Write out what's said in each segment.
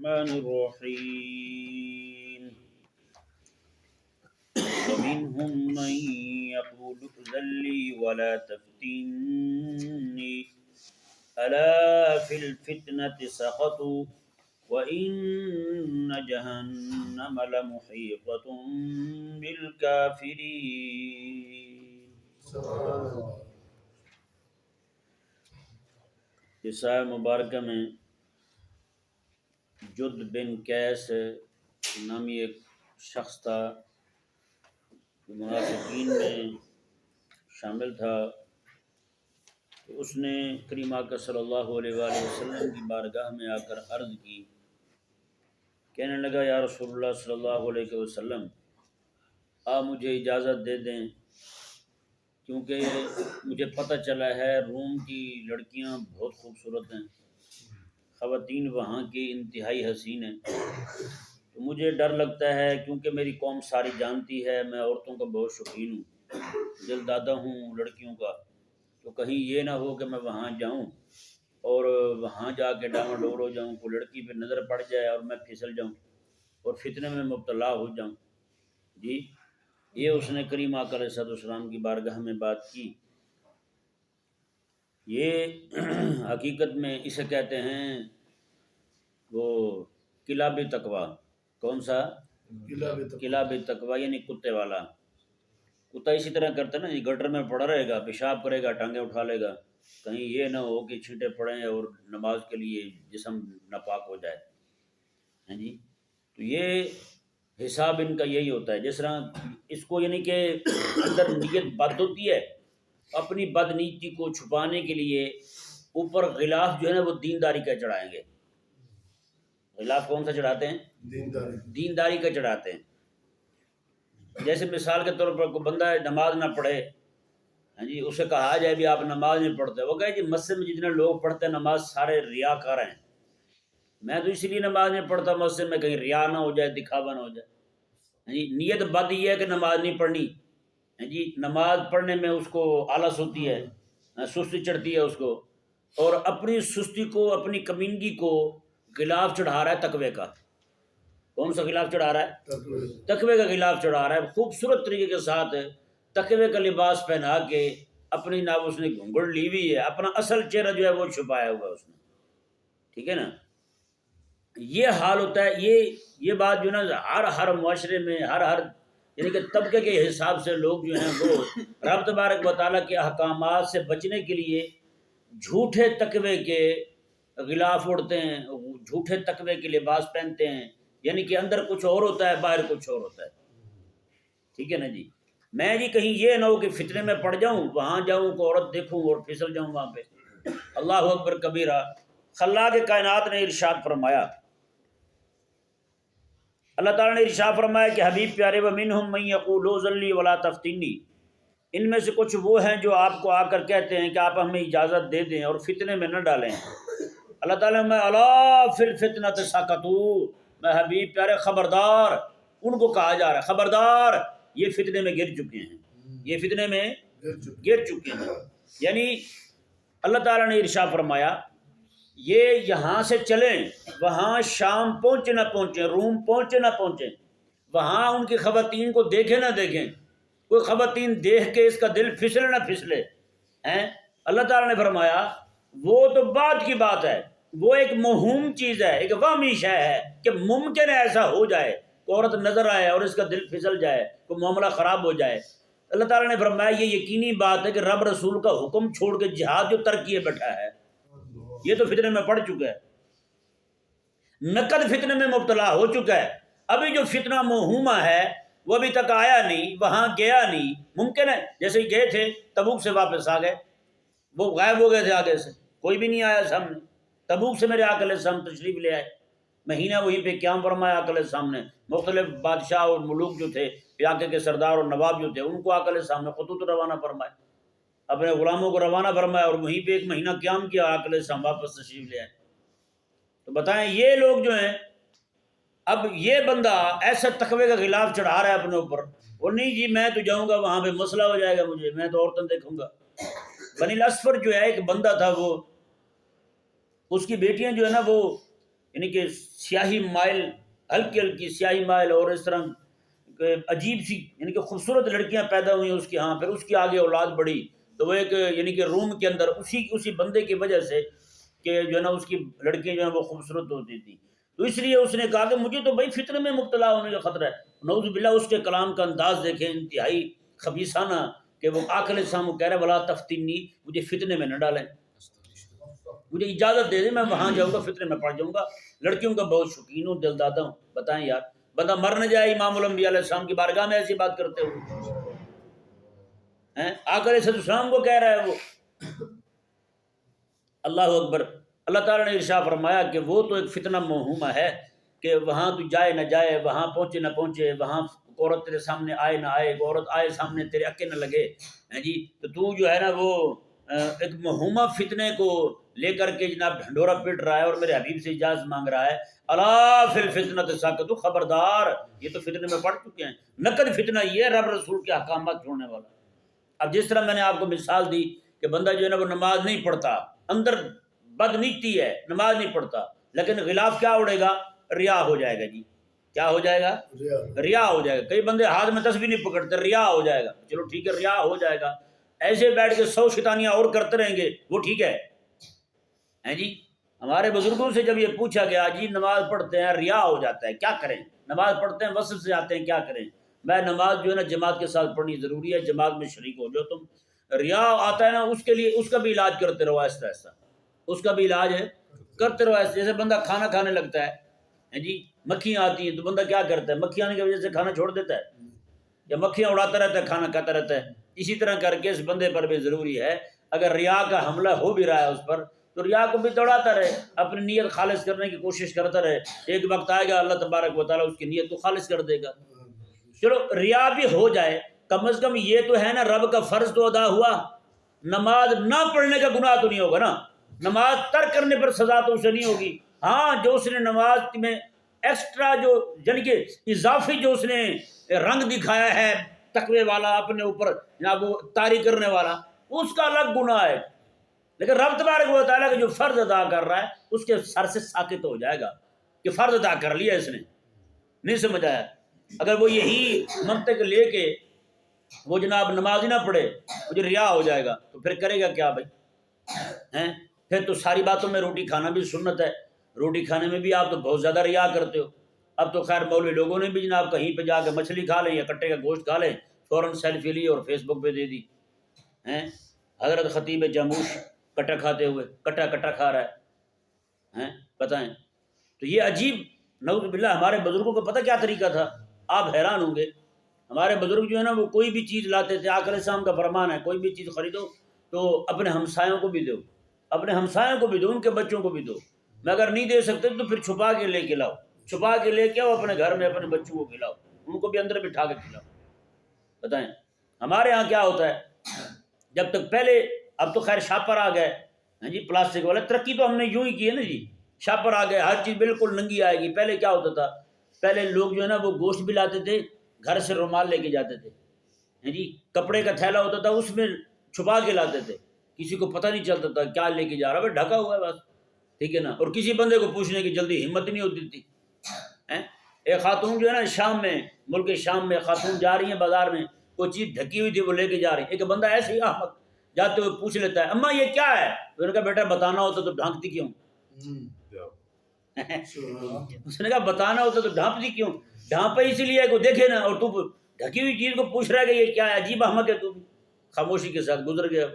الرحمن الرحيم ومنهم من يقول ائذن لي ولا تفتني ألا في الفتنة سقطوا وإن جهنم لمحيطة بالكافرين. اس آیت مبارکہ میں جد بن قیس نامی ایک شخص تھا جو منافقین میں شامل تھا. تو اس نے کریم آقا صلی اللہ علیہ وآلہ وسلم کی بارگاہ میں آ کر عرض کی، کہنے لگا یا رسول اللہ صلی اللہ علیہ وسلم آپ مجھے اجازت دے دیں، کیونکہ مجھے پتہ چلا ہے روم کی لڑکیاں بہت خوبصورت ہیں، خواتین وہاں کی انتہائی حسین ہیں، تو مجھے ڈر لگتا ہے کیونکہ میری قوم ساری جانتی ہے میں عورتوں کا بہت شوقین ہوں، دل دادا ہوں لڑکیوں کا، تو کہیں یہ نہ ہو کہ میں وہاں جاؤں اور وہاں جا کے ڈاواں ڈول ہو جاؤں، کوئی لڑکی پہ نظر پڑ جائے اور میں پھسل جاؤں اور فتنے میں مبتلا ہو جاؤں. جی یہ اس نے کریم آقا علیہ السلام کی بارگاہ میں بات کی. یہ حقیقت میں اسے کہتے ہیں وہ کلاب تقوی. کون سا؟ کلاب تقوی، یعنی کتے والا. کتا اسی طرح کرتا ہے نا، یہ گٹر میں پڑا رہے گا، پیشاب کرے گا، ٹانگیں اٹھا لے گا، کہیں یہ نہ ہو کہ چھینٹے پڑیں اور نماز کے لیے جسم ناپاک ہو جائے. ہیں جی، تو یہ حساب ان کا یہی ہوتا ہے. جس طرح اس کو یعنی کہ اندر نیت بد ہوتی ہے، اپنی بد نیتی کو چھپانے کے لیے اوپر غلاف جو ہے نا وہ دینداری کا چڑھائیں گے. غلاف کون سا چڑھاتے ہیں؟ دینداری کا چڑھاتے ہیں. جیسے مثال کے طور پر کوئی بندہ نماز نہ پڑھے، ہاں جی، اسے کہا جائے بھی آپ نماز نہیں پڑھتے، وہ کہے جی مسجد میں جتنے لوگ پڑھتے ہیں نماز سارے ریاکار ہیں، میں تو اسی لیے نماز نہیں پڑھتا مسجد میں، کہیں ریا نہ ہو جائے، دکھاوا نہ ہو جائے. ہاں جی، نیت بد یہ ہے کہ نماز نہیں پڑھنی. ہاں جی، نماز پڑھنے میں اس کو آلس ہوتی ہے، سستی چڑھتی ہے اس کو، اور اپنی سستی کو، اپنی کمینگی کو غلاف چڑھا رہا ہے تقوی کا. کون سا غلاف چڑھا رہا ہے؟ تقوی کا غلاف چڑھا رہا ہے. خوبصورت طریقے کے ساتھ تقوی کا لباس پہنا کے اپنی ناپ اس نے گھنگڑ لی ہوئی ہے، اپنا اصل چہرہ جو ہے وہ چھپایا ہوا اس نے. ٹھیک ہے نا؟ یہ حال ہوتا ہے. یہ بات جو نا ہر معاشرے میں ہر یعنی کہ طبقے کے حساب سے لوگ جو ہیں وہ رب تبارک و تعالیٰ کے احکامات سے بچنے کے لیے جھوٹے تقوی کے غلاف اوڑھتے ہیں، جھوٹے تقوی کے لباس پہنتے ہیں، یعنی کہ اندر کچھ اور ہوتا ہے باہر کچھ اور ہوتا ہے. ٹھیک ہے نا جی؟ میں جی کہیں یہ نہ ہو کہ فتنے میں پڑ جاؤں، وہاں جاؤں کو عورت دیکھوں اور پھسل جاؤں وہاں پہ. اللہ اکبر کبیرہ. خلاق کائنات نے ارشاد فرمایا، اللہ تعالیٰ نے ارشاد فرمایا کہ حبیب پیارے وَمِنْهُمْ مَنْ يَقُولُ ائْذَن لِّي وَلَا تَفْتِنِّي، ان میں سے کچھ وہ ہیں جو آپ کو آ کر کہتے ہیں کہ آپ ہمیں اجازت دے دیں اور فتنے میں نہ ڈالیں. اللہ تعالیٰ میں الا فی الفتنۃ سقطوا، میں حبیب پیارے خبردار، ان کو کہا جا رہا ہے خبردار یہ فتنے میں گر چکے ہیں، یہ فتنے میں گر چکے ہیں. یعنی اللہ تعالیٰ نے ارشاد فرمایا یہ یہاں سے چلیں، وہاں شام پہنچے نہ پہنچیں، روم پہنچے نہ پہنچیں، وہاں ان کی خواتین کو دیکھیں نہ دیکھیں، کوئی خواتین دیکھ کے اس کا دل پھسلے نہ پھسلے ہیں. اللہ تعالیٰ نے فرمایا وہ تو بعد کی بات ہے، وہ ایک موہوم چیز ہے، ایک وہمی شے ہے کہ ممکن ہے ایسا ہو جائے، کوئی عورت نظر آئے اور اس کا دل پھسل جائے، کوئی معاملہ خراب ہو جائے. اللہ تعالیٰ نے فرمایا یہ یقینی بات ہے کہ رب رسول کا حکم چھوڑ کے جہاد جو ترک کیے بیٹھا ہے یہ تو فتنے میں پڑ چکا ہے، نقد فتنے میں مبتلا ہو چکا ہے. ابھی جو فتنہ موہومہ ہے وہ ابھی تک آیا نہیں، وہاں گیا نہیں. ممکن ہے جیسے ہی گئے تھے تبوک سے واپس آ گئے، وہ غائب ہو گئے تھے، آگے سے کوئی بھی نہیں آیا سامنے. تبوک سے میرے آقا علیہ السلام تشریف لے آئے، مہینہ وہیں پہ قیام فرمایا آقا علیہ السلام نے. مختلف بادشاہ اور ملوک جو تھے، علاقے کے سردار اور نواب جو تھے، ان کو آقا علیہ السلام نے خطوط روانہ فرمائے، اپنے غلاموں کو روانہ فرمایا اور وہیں پہ ایک مہینہ قیام کیا، آقا علیہ السلام واپس تشریف لے آئے. تو بتائیں یہ لوگ جو ہیں، اب یہ بندہ ایسا تقوی کا غلاف چڑھا رہا ہے اپنے اوپر، وہ نہیں جی میں تو جاؤں گا وہاں پہ مسئلہ ہو جائے گا مجھے، میں تو عورتیں دیکھوں گا. بنی الاسفر جو ہے ایک بندہ تھا، وہ اس کی بیٹیاں جو ہے نا وہ یعنی کہ سیاہی مائل، ہلکی ہلکی سیاہی مائل اور اس طرح عجیب سی یعنی کہ خوبصورت لڑکیاں پیدا ہوئی اس کے ہاں، پھر اس کی آگے اولاد بڑھی تو وہ ایک یعنی کہ روم کے اندر اسی بندے کی وجہ سے کہ جو ہے نا اس کی لڑکیاں جو ہیں وہ خوبصورت ہوتی تھیں، تو اس لیے اس نے کہا کہ مجھے تو بھائی فتنے میں مبتلا ہونے کا خطرہ ہے۔ نعوذ باللہ اس کے کلام کا انداز دیکھیں، انتہائی خبیثانہ، کہ وہ آقا علیہ السلام کو کہہ رہا ولا تفتنی، مجھے فتنے میں نہ ڈالیں، مجھے اجازت دے دیں، میں وہاں جاؤں گا فتنے میں پڑ جاؤں گا، لڑکیوں کا بہت شوقین ہوں، دل دادا ہوں۔ بتائیں یار، بندہ مر نہ جائے امام الانبیاء علیہ السلام کی بارگاہ میں ایسی بات کرتے ہوئے، آقا علیہ السلام کو کہہ رہا ہے وہ۔ اللہ اکبر۔ اللہ تعالیٰ نے ارشاد فرمایا کہ وہ تو ایک فتنہ موہومہ ہے کہ وہاں تو جائے نہ جائے، وہاں پہنچے نہ پہنچے، وہاں عورت تیرے سامنے آئے نہ آئے، عورت آئے سامنے تیرے اکے نہ لگے، جی تو جو ہے نا وہ ایک موہومہ فتنے کو لے کر کے جناب ڈھنڈورا پیٹ رہا ہے اور میرے حبیب سے اجازت مانگ رہا ہے۔ الا فی الفتنۃ ساقطوا، خبردار یہ تو فتنے میں پڑ چکے ہیں۔ نقد فتنہ یہ ہے رب رسول کے احکامات چھوڑنے والا۔ اب جس طرح میں نے آپ کو مثال دی کہ بندہ جو ہے نا وہ نماز نہیں پڑھتا، اندر بد نیتی ہے، نماز نہیں پڑھتا، لیکن غلاف کیا اڑے گا؟ ریا ہو جائے گا۔ جی کیا ہو جائے گا؟ ریا ہو جائے گا۔ کئی بندے ہاتھ میں تسبیح نہیں پکڑتے، ریا ہو جائے گا۔ چلو ٹھیک ہے، ریا ہو جائے گا، ایسے بیٹھ کے 100 شیطانیاں اور کرتے رہیں گے، وہ ٹھیک ہے جی۔ ہمارے بزرگوں سے جب یہ پوچھا گیا جی نماز پڑھتے ہیں ریا ہو جاتا ہے کیا کریں، نماز پڑھتے ہیں وسط سے آتے ہیں کیا کریں؟ میں نماز جو ہے نا جماعت کے ساتھ پڑھنی ضروری ہے، جماعت میں شریک ہو جو تم، ریا آتا ہے نا اس کے لیے اس کا بھی علاج کرتے رہو آہستہ آہستہ، اس کا بھی علاج ہے کرتے رہو آہستہ۔ جیسے بندہ کھانا کھانے لگتا ہے جی، مکھیاں آتی ہیں تو بندہ کیا کرتا ہے؟ مکھی آنے کی وجہ سے کھانا چھوڑ دیتا ہے یا مکھیاں اڑاتا رہتا ہے کھانا کھاتا رہتا ہے؟ اسی طرح کر کے اس بندے پر بھی ضروری ہے اگر ریا کا حملہ ہو بھی رہا ہے اس پر تو ریا کو بھی دوڑاتا رہے، اپنی نیت خالص کرنے کی کوشش کرتا رہے، ایک وقت آئے گا اللہ تبارک و تعالیٰ اس کی نیت کو خالص کر دے گا۔ چلو ریا بھی ہو جائے، کم از کم یہ تو ہے نا رب کا فرض تو ادا ہوا، نماز نہ پڑھنے کا گناہ تو نہیں ہوگا نا، نماز ترک کرنے پر سزا تو اسے نہیں ہوگی۔ ہاں جو اس نے نماز میں ایکسٹرا جو یعنی کہ اضافی جو اس نے رنگ دکھایا ہے تقوی والا اپنے اوپر یا وہ طاری کرنے والا، اس کا الگ گناہ ہے، لیکن رب تبارک و تعالیٰ کا جو فرض ادا کر رہا ہے اس کے سر سے ساقط ہو جائے گا کہ فرض ادا کر لیا اس نے، نہیں سمجھ آیا؟ اگر وہ یہی منطق لے کے وہ جناب نماز ہی نہ پڑھے مجھے ریا ہو جائے گا تو پھر کرے گا کیا بھائی؟ پھر تو ساری باتوں میں روٹی کھانا بھی سنت ہے، روٹی کھانے میں بھی آپ تو بہت زیادہ ریا کرتے ہو۔ اب تو خیر مولوی لوگوں نے بھی جناب کہیں پہ جا کے مچھلی کھا لیں یا کٹے کا گوشت کھا لیں، فوراً سیلفی لی اور فیس بک پہ دے دی۔ حضرت خطیب جاموش کٹا کھاتے ہوئے کٹا کھا رہا ہے، بتائیں۔ تو یہ عجیب نعوذ باللہ ہمارے بزرگوں کو پتہ کیا طریقہ تھا، آپ حیران ہوں گے۔ ہمارے بزرگ جو ہے نا وہ کوئی بھی چیز لاتے تھے، آقا علیہ السلام کا فرمان ہے کوئی بھی چیز خریدو تو اپنے ہمسایوں کو بھی دو، اپنے ہمسایوں کو بھی دو، ان کے بچوں کو بھی دو، میں اگر نہیں دے سکتے تو پھر چھپا کے لے کے لاؤ، چھپا کے لے کے آؤ اپنے گھر میں اپنے بچوں کو کھلاؤ، ان کو بھی اندر بٹھا کے کھلاؤ۔ بتائیں ہمارے ہاں کیا ہوتا ہے، جب تک پہلے، اب تو خیر شاپر آ گئے جی پلاسٹک والے، ترقی تو ہم نے یوں ہی کی ہے نا جی، شاپر آ گئے، ہر چیز بالکل ننگی آئے گی۔ پہلے کیا ہوتا تھا، پہلے لوگ جو ہے نا وہ گوشت بھی لاتے تھے، گھر سے رومال لے کے جاتے تھے جی، کپڑے کا تھیلا ہوتا تھا اس میں چھپا کے لاتے تھے، کسی کو پتہ نہیں چلتا تھا کیا لے کے جا رہا ہے، ڈھکا ہوا ہے بس، ٹھیک ہے نا، اور کسی بندے کو پوچھنے کی جلدی ہمت نہیں ہوتی تھی۔ ایک خاتون جو ہے نا شام میں، ملک شام میں خاتون جا رہی ہیں بازار میں، کوئی چیز ڈھکی ہوئی تھی وہ لے کے جا رہی، ایک بندہ ایسے ہی احمق جاتے ہوئے پوچھ لیتا ہے اماں یہ کیا ہے؟ تو نے کہا بیٹا بتانا ہوتا تو ڈھانکتی کیوں؟ اس نے کہا بتانا ہوتا تو ڈھانپتی کیوں؟ ڈھانپا اسی لیے کو دیکھے نا، اور تو ڈھکی ہوئی چیز کو پوچھ رہا ہے کہ یہ کیا ہے، عجیب احمق ہے تو، خاموشی کے ساتھ گزر گیا۔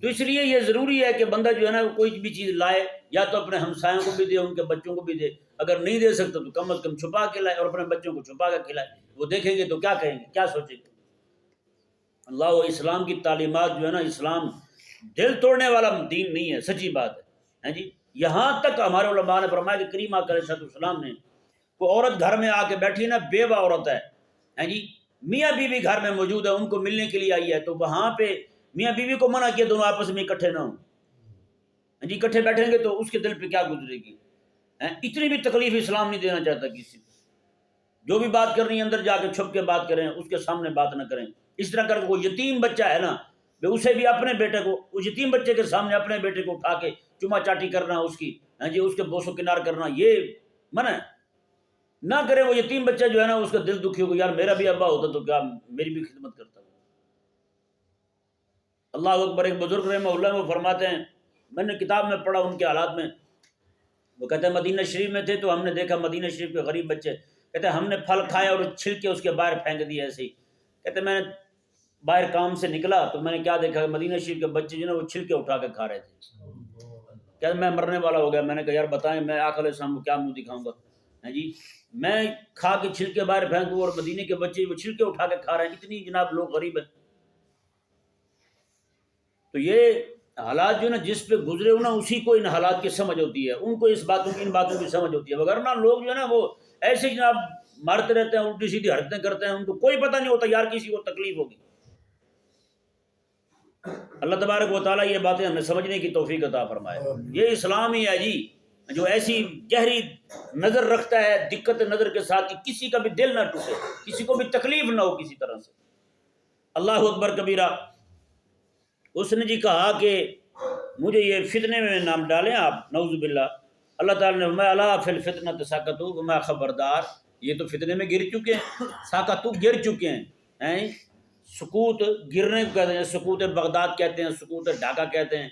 تو اس لیے یہ ضروری ہے کہ بندہ جو ہے نا کوئی بھی چیز لائے یا تو اپنے ہمسایوں کو بھی دے، ان کے بچوں کو بھی دے، اگر نہیں دے سکتا تو کم از کم چھپا کے لائے اور اپنے بچوں کو چھپا کے کھلائے، وہ دیکھیں گے تو کیا کہیں گے، کیا سوچیں گے؟ اللہ و اسلام کی تعلیمات جو ہے نا، اسلام دل توڑنے والا دین نہیں ہے، سچی بات ہے جی۔ یہاں تک ہمارے علماء نے فرمایا کہ کریم آقا علیہ السلام نے، کوئی عورت گھر میں آ کے بیٹھی نا، بیوہ عورت ہے جی، میاں بیوی گھر میں موجود ہے، ان کو ملنے کے لیے آئی ہے، تو وہاں پہ میاں بیوی کو منع کیا دونوں آپس میں اکٹھے نہ ہوں جی، اکٹھے بیٹھیں گے تو اس کے دل پہ کیا گزرے گی؟ اتنی بھی تکلیف اسلام نہیں دینا چاہتا کسی کو، جو بھی بات کرنی ہے اندر جا کے چھپ کے بات کریں، اس کے سامنے بات نہ کریں۔ اس طرح کر کے وہ یتیم بچہ ہے نا، اسے بھی اپنے بیٹے کو، اس یتیم بچے کے سامنے اپنے بیٹے کو اٹھا کے چما چاٹی کرنا اس کی، جی اس کے بوسو کنار کرنا یہ منع ہے. نہ کرے. وہ یتیم بچہ جو ہے نا اس کا دل دکھی ہوگا، یار میرا بھی ابا ہوتا تو کیا میری بھی خدمت کرتا. اللہ اکبر. ایک بزرگ رحمہ اللہ وہ فرماتے ہیں، میں نے کتاب میں پڑھا ان کے حالات میں، وہ کہتے ہیں مدینہ شریف میں تھے تو ہم نے دیکھا مدینہ شریف کے غریب بچے، کہتے ہیں ہم نے پھل کھایا اور چھلکے اس کے باہر پھینک دیے ایسے ہی. کہتے ہیں میں باہر کام سے نکلا تو میں نے کیا دیکھا، مدینہ شریف کے بچے جو نا وہ چھلکے اٹھا کے کھا رہے تھے. کہتے میں مرنے والا ہو گیا. میں نے کہا یار بتائیں میں آقا علیہ السلام کو کیا منہ دکھاؤں گا. جی میں کھا کے چھلکے باہر پھینکوں اور مدینے کے بچے وہ چھلکے اٹھا کے کھا رہے ہیں. اتنی جناب لوگ غریب ہیں. تو یہ حالات جو نا جس پہ گزرے ہو نا اسی کو ان حالات کی سمجھ ہوتی ہے، ان کو اس باتوں کی ان باتوں کی سمجھ ہوتی ہے. وغیرہ لوگ جو ہے نا وہ ایسے جناب مارتے رہتے ہیں، الٹی سیدھی حرکتیں کرتے ہیں، ان کو کوئی پتہ نہیں ہوتا یار کسی کو تکلیف ہوگی. اللہ تبارک و تعالیٰ یہ باتیں ہمیں سمجھنے کی توفیق عطا فرمائے. یہ اسلام ہی ہے جی جو ایسی گہری نظر رکھتا ہے دقت نظر کے ساتھ کہ کسی کا بھی دل نہ ٹوٹے، کسی کو بھی تکلیف نہ ہو کسی طرح سے. اللہ اکبر کبیرہ. اس نے جی کہا کہ مجھے یہ فتنے میں نام ڈالیں آپ، نعوذ باللہ. اللہ تعالیٰ نے فرمایا الا فی الفتنۃ سقطوا وما خبردار، یہ تو فتنے میں گر چکے ہیں. سقطوا گر چکے ہیں. سکوت گرنے کو کہتے ہیں، سکوت بغداد کہتے ہیں، سکوت ڈھاکہ کہتے ہیں.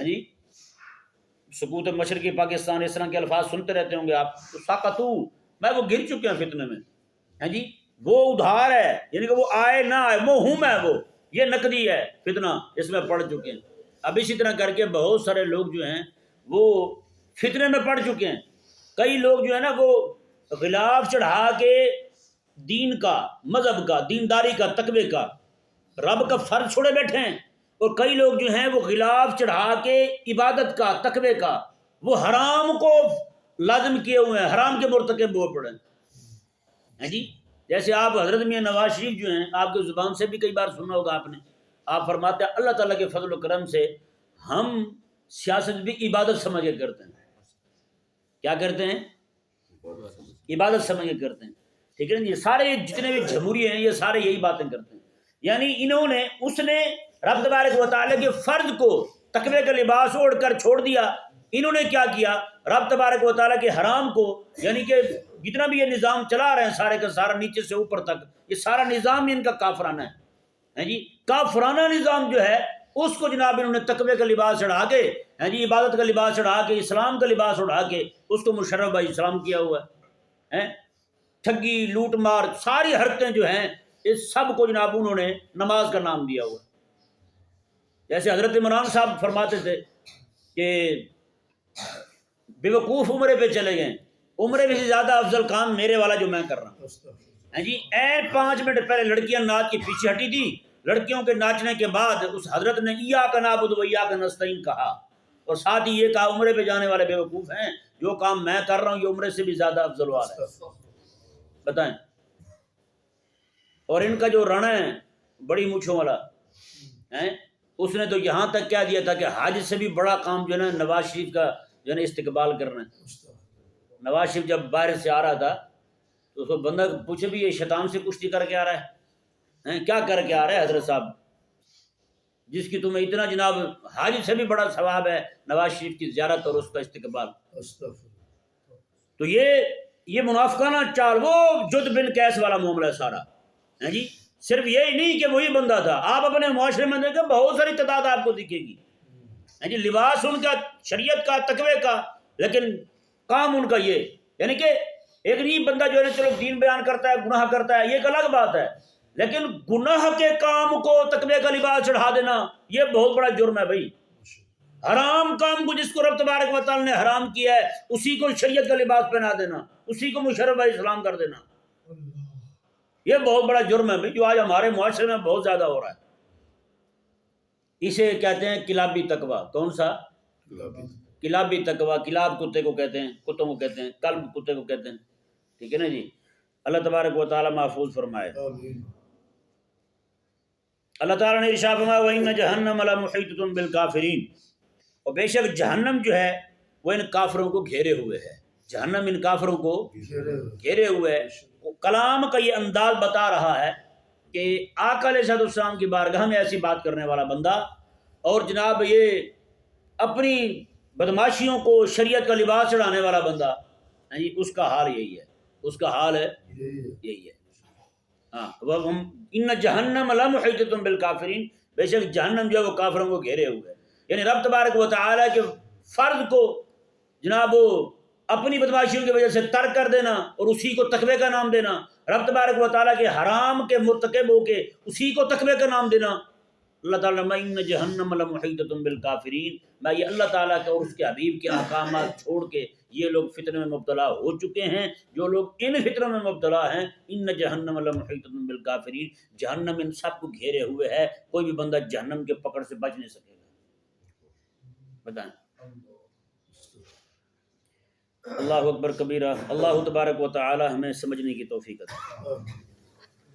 جی سکوت مشرقی پاکستان، اس طرح کے الفاظ سنتے رہتے ہوں گے آپ. تو سقطوا میں وہ گر چکے ہیں فتنے میں. جی وہ ادھار ہے، یعنی کہ وہ آئے نہ آئے موہوم ہے، وہ یہ نقدی ہے فتنہ، اس میں پڑ چکے ہیں. اب اسی طرح کر کے بہت سارے لوگ جو ہیں وہ فتنے میں پڑ چکے ہیں. کئی لوگ جو ہے نا وہ غلاف چڑھا کے دین کا، مذہب کا، دینداری کا، تقوی کا، رب کا فرض چھوڑے بیٹھے ہیں. اور کئی لوگ جو ہیں وہ غلاف چڑھا کے عبادت کا، تقوی کا، وہ حرام کو لازم کیے ہوئے ہیں، حرام کے مرتکب ہو پڑے ہیں. جی جیسے آپ حضرت میاں نواز شریف جو ہیں، آپ کی زبان سے بھی کئی بار سنا ہوگا آپ نے، آپ فرماتے ہیں اللہ تعالیٰ کے فضل و کرم سے ہم سیاست بھی عبادت سمجھ کے کرتے ہیں. کیا کرتے ہیں؟ عبادت سمجھ کے کرتے ہیں. ٹھیک ہے نا. یہ سارے جتنے بھی جمہوری ہیں یہ سارے یہی باتیں کرتے ہیں. یعنی انہوں نے، اس نے رب تبارک و تعالیٰ کے فرض کو تقوی کا لباس اوڑھ کر چھوڑ دیا. انہوں نے کیا کیا؟ رب تبارک و تعالیٰ کے حرام کو، یعنی کہ جتنا بھی یہ نظام چلا رہے ہیں سارے کا سارا نیچے سے اوپر تک، یہ سارا نظام ان کا کافرانہ ہے. جی کافرانہ نظام جو ہے اس کو جناب انہوں نے تقوی کا لباس چڑھا کے، جی عبادت کا لباس چڑھا کے، اسلام کا لباس اڑھا کے اس کو مشرف بھائی اسلام کیا ہوا ہے. ٹھگی، لوٹ مار، ساری حرکتیں جو ہیں اس سب کو جناب انہوں نے نماز کا نام دیا ہوا. جیسے حضرت عمران صاحب فرماتے تھے کہ بے وقوف عمرے پہ چلے گئے، عمرے میں سے زیادہ افضل کام میرے والا جو میں کر رہا ہوں. جی 5 منٹ پہلے لڑکیاں ناچ کے پیچھے ہٹی تھی. لڑکیوں کے ناچنے کے بعد اس حضرت نے ایاک نعبد و ایاک نستعین کہا، اور ساتھ ہی یہ کہا عمرے پہ جانے والے بے وقوف ہیں، جو کام میں کر رہا ہوں یہ عمرے سے بھی زیادہ افضل والا ہے. بتائیں. اور ان کا جو رنا ہے بڑی مونچھوں والا ہے، اس نے تو یہاں تک کیا دیا تھا کہ حج سے بھی بڑا کام جو ہے نا نواز شریف کا جو ہے نا استقبال کرنا ہے. نواز شریف جب باہر سے آ رہا تھا تو اس کو بندہ پوچھے بھی یہ شیطان سے کشتی کر کے آ رہا ہے، کیا کر کے آ رہا ہے حضرت صاحب، جس کی تمہیں اتنا جناب حج سے بھی بڑا ثواب ہے نواز شریف کی زیارت اور اس کا استقبال. تو یہ منافقانہ چال، وہ جد بن قیس والا معاملہ ہے سارا. جی صرف یہی نہیں کہ وہی بندہ تھا، آپ اپنے معاشرے میں دیکھیں بہت ساری تعداد آپ کو دکھے گی. جی لباس ان کا شریعت کا، تقوی کا، لیکن کام ان کا یہ، یعنی کہ ایک نہیں بندہ جو ہے نا چلو دین بیان کرتا ہے، گناہ کرتا ہے، یہ ایک الگ بات ہے، لیکن گناہ کے کام کو تقوی کا لباس چڑھا دینا یہ بہت بڑا جرم ہے بھائی. حرام کام کو جس کو رب تبارک و تعالی نے حرام کیا ہے اسی کو شریعت کا لباس پہنا دینا، اسی کو مشرف اسلام کر دینا، یہ بہت بڑا جرم ہے بھائی، جو آج ہمارے معاشرے میں بہت زیادہ ہو رہا ہے. اسے کہتے ہیں کلابی تقوی. کون سا؟ کلابی تقوی. کلاب کتے کو کہتے ہیں، کتوں کو کہتے ہیں، کلب کتے کو کہتے ہیں. ٹھیک ہے نا جی. اللہ تبارک و تعالی محفوظ فرمائے. اللہ تعالیٰ نے ارشاد فرمایا وَإِنَّ جَهَنَّمَ لَمُحِيطَةٌ بِالْكَافِرِينَ، اور بے شک جہنم جو ہے وہ ان کافروں کو گھیرے ہوئے ہے. جہنم ان کافروں کو گھیرے ہوئے ہے. کلام کا یہ انداز بتا رہا ہے کہ آقا علیہ السلام کی بارگاہ میں ایسی بات کرنے والا بندہ، اور جناب یہ اپنی بدماشیوں کو شریعت کا لباس چڑھانے والا بندہ، جی اس کا حال یہی ہے، اس کا حال ہے یہی ہے۔ ہاں ان جہنم لمحیطۃ بالکافرین، بے شک جہنم جو ہے وہ کافروں کو گھیرے ہوئے ہے۔ یعنی رب تبارک و تعالیٰ کے فرض کو جناب وہ اپنی بدماشیوں کی وجہ سے ترک کر دینا اور اسی کو تقوی کا نام دینا، رب تبارک و تعالیٰ کے حرام کے مرتکب ہو کے اسی کو تقوی کا نام دینا۔ اللہ تعالیٰ میں ان جہنم لمحیطۃ بالکافرین، میں یہ اللہ تعالیٰ کے اور اس کے حبیب کے احکامات چھوڑ کے یہ لوگ فتنے میں مبتلا ہو چکے ہیں، جو لوگ ان فتنوں میں مبتلا ہیں، ان جہنم لمحیطۃ بالکافرین، جہنم ان سب کو گھیرے ہوئے ہے، کوئی بھی بندہ جہنم کے پکڑ سے بچ نہیں سکے گا۔ بتائیں۔ اللہ اکبر کبیرہ۔ اللہ تبارک و تعالی ہمیں سمجھنے کی توفیق عطا فرمائے۔